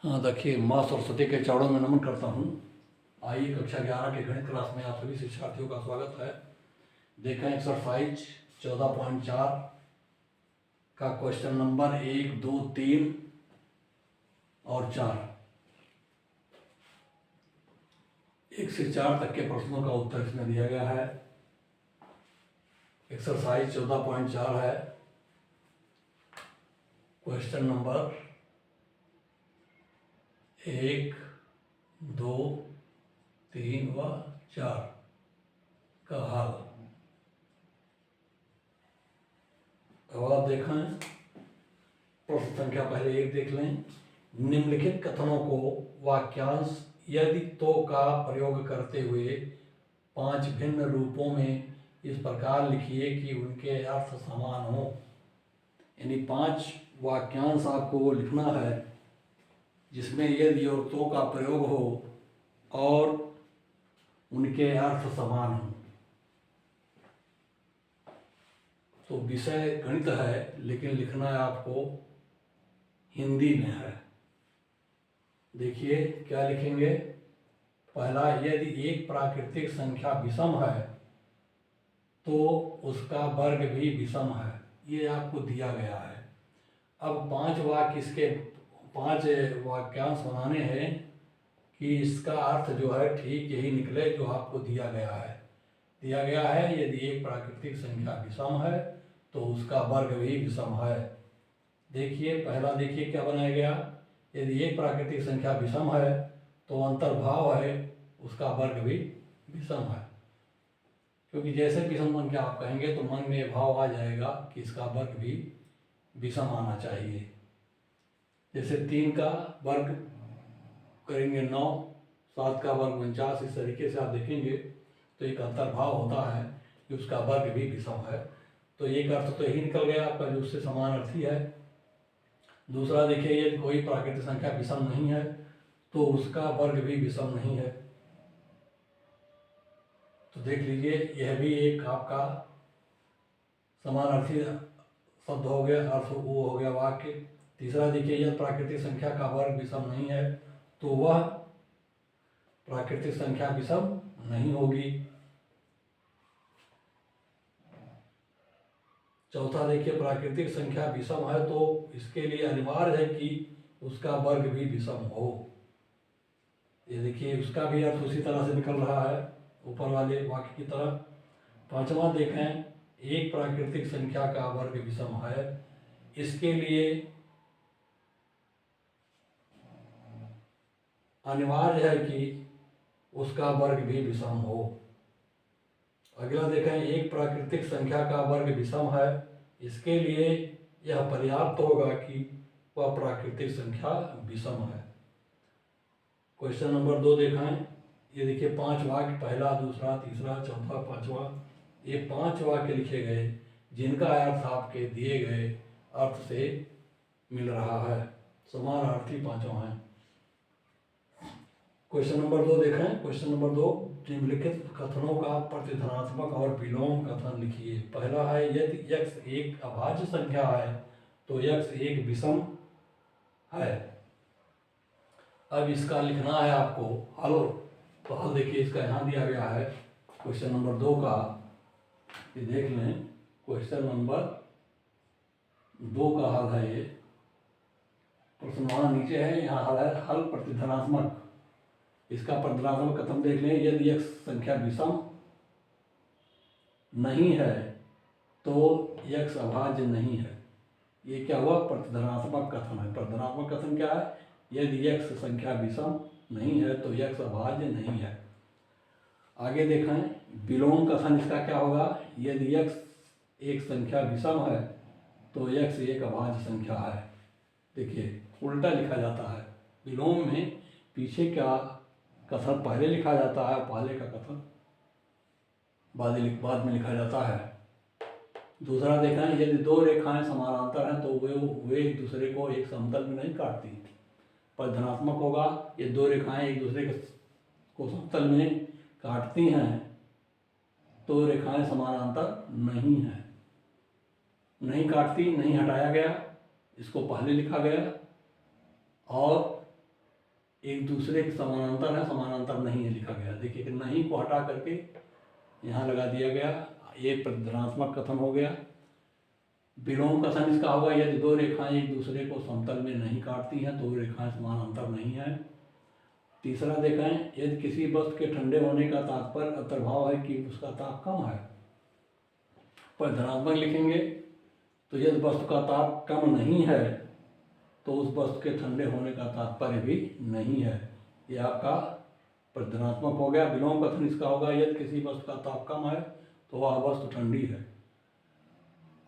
हाँ देखिए, माँ सरस्वती के चरणों में नमन करता हूँ। आइए कक्षा 11 के गणित क्लास में आप सभी शिक्षार्थियों का स्वागत है। देखें एक्सरसाइज 14.4 का क्वेश्चन नंबर 1, 2, 3 और 4, 1 से 4 तक के प्रश्नों का उत्तर इसमें दिया गया है। एक्सरसाइज 14.4 है। क्वेश्चन नंबर 1, 2, 3 व 4 का हल। अब आप देखें, प्रश्न संख्या पहले 1 देख लें। निम्नलिखित कथनों को वाक्यांश यदि तो का प्रयोग करते हुए 5 भिन्न रूपों में इस प्रकार लिखिए कि उनके अर्थ समान हो। यानी 5 वाक्यांश आपको लिखना है जिसमें यदि और तो का प्रयोग हो और उनके अर्थ समान हो। तो विषय गणित है लेकिन लिखना है आपको हिंदी में है। देखिए क्या लिखेंगे। पहला, यदि एक प्राकृतिक संख्या विषम है तो उसका वर्ग भी विषम है। ये आपको दिया गया है। अब 5 वाक्य, इसके 5 वाक्यांश बनाने हैं कि इसका अर्थ जो है ठीक यही निकले जो आपको दिया गया है। दिया गया है यदि एक प्राकृतिक संख्या विषम है तो उसका वर्ग भी विषम है। देखिए पहला, देखिए क्या बनाया गया। यदि एक प्राकृतिक संख्या विषम है तो अंतर्भाव है उसका वर्ग भी विषम है, क्योंकि जैसे विषम संख्या आप कहेंगे तो मन में भाव आ जाएगा कि इसका वर्ग भी विषम आना चाहिए। जैसे 3 का वर्ग करेंगे 9, 7 का वर्ग 49, इस तरीके से आप देखेंगे तो एक अंतर्भाव होता है कि उसका वर्ग भी विषम है। तो एक अर्थ तो यही निकल गया आपका जो उससे समान अर्थी है। दूसरा देखिए, यदि कोई प्राकृतिक संख्या विषम नहीं है तो उसका वर्ग भी विषम नहीं है। तो देख लीजिए यह भी एक आपका समानार्थी शब्द हो गया, अर्थ वो हो गया वाक्य। तीसरा देखिए, यदि प्राकृतिक संख्या का वर्ग विषम नहीं है तो वह प्राकृतिक संख्या विषम नहीं होगी। चौथा देखिए, प्राकृतिक संख्या विषम है तो इसके लिए अनिवार्य है कि उसका वर्ग भी विषम हो। ये देखिए उसका भी अर्थ उसी तरह से निकल रहा है ऊपर वाले वाक्य की तरह। पांचवा देखें, एक प्राकृतिक संख्या का वर्ग विषम है, इसके लिए अनिवार्य है कि उसका वर्ग भी विषम हो। अगला देखें, एक प्राकृतिक संख्या का वर्ग विषम है, इसके लिए यह पर्याप्त होगा कि वह प्राकृतिक संख्या विषम है। क्वेश्चन नंबर 2 देखें। ये देखिए 5 वाक्य, पहला, दूसरा, तीसरा, चौथा, 5वां, ये 5 वाक्य लिखे गए जिनका अर्थ आपके दिए गए अर्थ से मिल रहा है। समानार्थी पांचों हैं। क्वेश्चन नंबर 2 देखें। क्वेश्चन नंबर 2, निम्नलिखित कथनों का प्रतिधनात्मक और विलोम कथन लिखिए। पहला है, यदि x एक अभाज्य संख्या है तो x एक विषम है। अब इसका लिखना है आपको हल। तो हल देखिए इसका यहाँ दिया गया है क्वेश्चन नंबर 2 का। ये देख लें, क्वेश्चन नंबर 2 का हल है ये। प्रश्न वहाँ नीचे है, यहाँ हल है हल प्रतिधनात्मक। इसका प्रतिधनात्मक कथन देख लें। यदि x संख्या विषम नहीं है तो x अभाज्य नहीं है। ये क्या हुआ, प्रतिधनात्मक कथन है। प्रतिधनात्मक कथन क्या है, यदि x संख्या विषम नहीं है तो x अभाज्य नहीं है। आगे देखें, विलोम कथन इसका क्या होगा। यदि x एक संख्या विषम है तो x एक अभाज्य संख्या है। देखिए उल्टा लिखा जाता है। विलोम में पीछे का कथन पहले लिखा जाता है, पहले का कथन बाद में लिखा जाता है। दूसरा देखें, यदि 2 रेखाएं समानांतर हैं तो वे एक दूसरे को एक समतल में नहीं काटती। पर धनात्मक होगा, ये 2 रेखाएं एक दूसरे को समतल में काटती हैं तो रेखाएं समानांतर नहीं हैं। नहीं काटती, नहीं हटाया गया, इसको पहले लिखा गया। और एक दूसरे के समानांतर है, समानांतर नहीं है लिखा गया। देखिए कि नहीं को हटा करके यहाँ लगा दिया गया, ये धनात्मक कथन हो गया। विलोम कथन इसका होगा यदि दो रेखाएं एक दूसरे को समतल में नहीं काटती हैं तो रेखाएं समानांतर नहीं है। तीसरा देखें, यदि किसी वस्तु के ठंडे होने का तात्पर्य अंतर्भाव है कि उसका ताप कम है, पर धनात्मक लिखेंगे। तो यदि वस्तु का ताप कम नहीं है तो उस वस्तु के ठंडे होने का तात्पर्य भी नहीं है, ये आपका धनात्मक हो गया। विलोम कथन इसका होगा यदि किसी वस्तु का ताप कम है तो वह वस्तु ठंडी है।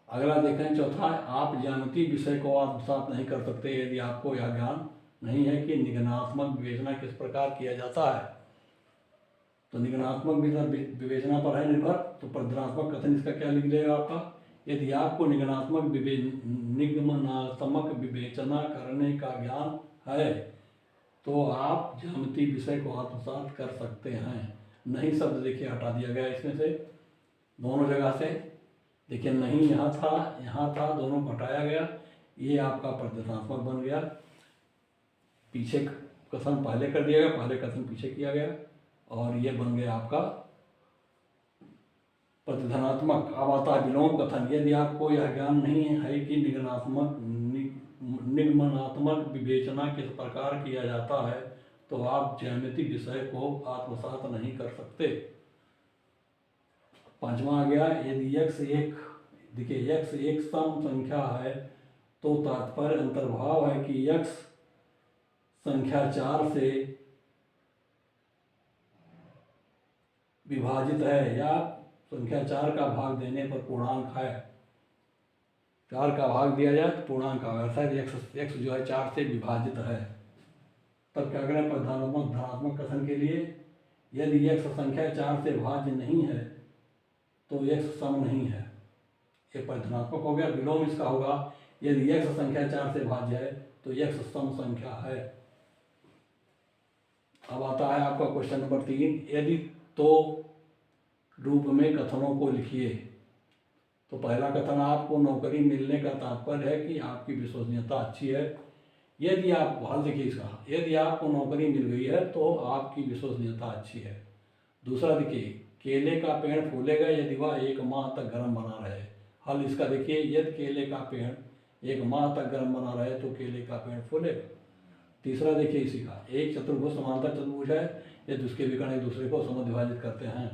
अगला देखें चौथा, आप ज्यामिति विषय को आत्मसात नहीं कर सकते यदि आपको यह ज्ञान नहीं है कि निगनात्मक विवेचना किस प्रकार किया जाता है। तो निगनात्मक विवेचना पर है निर्भर, तो प्रधनात्मक कथन इसका क्या लिख देगा आपका, यदि आपको निगनात्मक निगमनात्मक विवेचना करने का ज्ञान है तो आप ज्यामिति विषय को आत्मसात कर सकते हैं। नहीं शब्द देखिए हटा दिया गया इसमें से, दोनों जगह से। देखिए नहीं यहाँ था, दोनों को हटाया गया, ये आपका प्रधनात्मक बन गया। पीछे कथन पहले कर दिया गया, पहले कथन पीछे किया गया, और ये बन गया आपका प्रतिधनात्मक। अब आता है विलोम कथन, यदि आपको यह ज्ञान नहीं है कि निगमनात्मक विवेचना किस प्रकार किया जाता है तो आप ज्यामिति विषय को आत्मसात नहीं कर सकते। पांचवा आ गया, यदि x एक, देखिए x एक सम संख्या है तो तात्पर्य अंतर्भाव है कि x संख्या 4 से विभाजित है या संख्या 4 का भाग देने पर पूर्णांक है। 4 का भाग दिया जाए तो पूर्णांक का अर्थात x जो है 4 से विभाजित है। तब क्या करें, प्रधानात्मक धनात्मक कथन के लिए यदि x संख्या 4 से भाज्य नहीं है तो x सम नहीं है, ये प्रधानात्मक हो गया। विलोम इसका होगा यदि x संख्या 4 से भाज्य है तो x सम संख्या है। अब आता है आपका क्वेश्चन नंबर 3, यदि तो रूप में कथनों को लिखिए। तो पहला कथन, आपको नौकरी मिलने का तात्पर्य है कि आपकी विश्वसनीयता अच्छी है। यदि आप हाल देखिए इसका, यदि आपको नौकरी मिल गई है तो आपकी विश्वसनीयता अच्छी है। दूसरा देखिए, केले का पेड़ फूलेगा यदि वह 1 माह तक गर्म बना रहे। हल इसका देखिए, यदि केले का पेड़ 1 माह तक गर्म बना रहे तो केले का पेड़ फूलेगा। तीसरा देखिए इसी का, एक चतुर्भुज समांतर चतुर्भुज है यदि उसके विकर्ण एक दूसरे को समद्विभाजित करते हैं।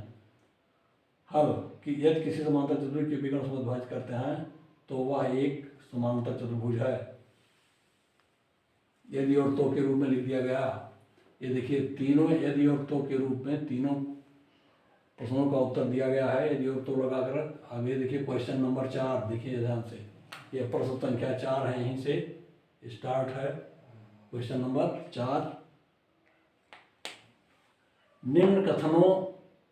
हल कि यदि किसी समांतर चतुर्भुज के विकर्ण समद्विभाजित करते हैं तो वह एक समांतर चतुर्भुज है। यदि और तो के रूप में लिख दिया गया। ये देखिए तीनों यदि और तो के रूप में तीनों प्रश्नों का उत्तर दिया गया है। यदि और तो लगाकर आगे देखिए क्वेश्चन नंबर 4, देखिए ध्यान से, ये प्रश्न संख्या 4 है, यहीं से स्टार्ट है क्वेश्चन नंबर 4। निम्न कथनों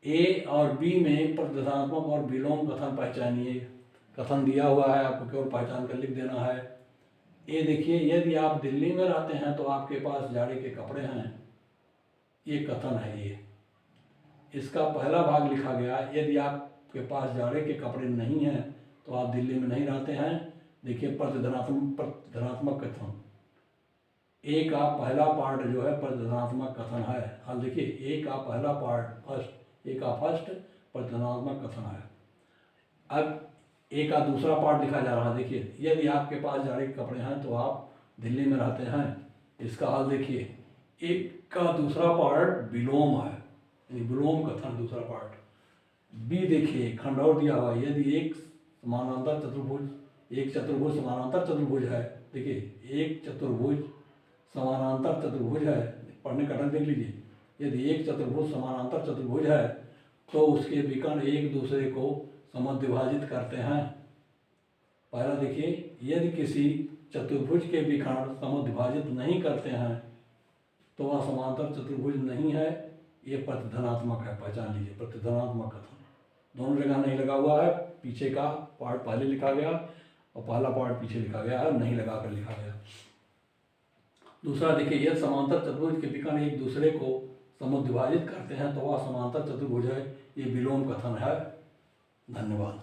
ए और बी में प्रतिधनात्मक और विलोम कथन पहचानिए। कथन दिया हुआ है, आपको केवल पहचान कर लिख देना है। ये देखिए, यदि आप दिल्ली में रहते हैं तो आपके पास जाड़े के कपड़े हैं, ये कथन है। ये इसका पहला भाग लिखा गया, यदि आपके पास जाड़े के कपड़े नहीं हैं तो आप दिल्ली में नहीं रहते हैं। देखिए प्रतिधनात्मक कथन, ए का पहला पार्ट जो है प्रतिधनात्मक कथन है। अब देखिए ए का पहला पार्ट फर्स्ट, ए का फर्स्ट प्रतिधनात्मक कथन है। अब ए का दूसरा पार्ट लिखा जा रहा है। देखिए, यदि आपके पास जाड़े के कपड़े हैं तो आप दिल्ली में रहते हैं, इसका हाल देखिए। एक का दूसरा पार्ट विलोम है, यानी विलोम कथन दूसरा पार्ट। बी देखिए खंडौर दिया हुआ है, यदि एक समानांतर चतुर्भुज, एक चतुर्भुज समानांतर चतुर्भुज है। देखिए एक चतुर्भुज समानांतर चतुर्भुज है, पढ़ने का ढंग देख लीजिए। यदि एक चतुर्भुज समानांतर चतुर्भुज है तो उसके विकर्ण एक दूसरे को समद्विभाजित करते हैं। पहला देखिए, यदि किसी चतुर्भुज के विकर्ण समद्विभाजित नहीं करते हैं तो वह समांतर चतुर्भुज नहीं है, ये प्रतिधनात्मक है, पहचान लीजिए। प्रतिधनात्मक कथन दोनों जगह नहीं लगा हुआ है, पीछे का पार्ट पहले लिखा गया और पहला पार्ट पीछे लिखा गया है, नहीं लगा कर लिखा गया। दूसरा देखिए, यदि समांतर चतुर्भुज के विकर्ण एक दूसरे को समद्विभाजित करते हैं तो वह समांतर चतुर्भुज है, ये विलोम कथन है। धन्यवाद।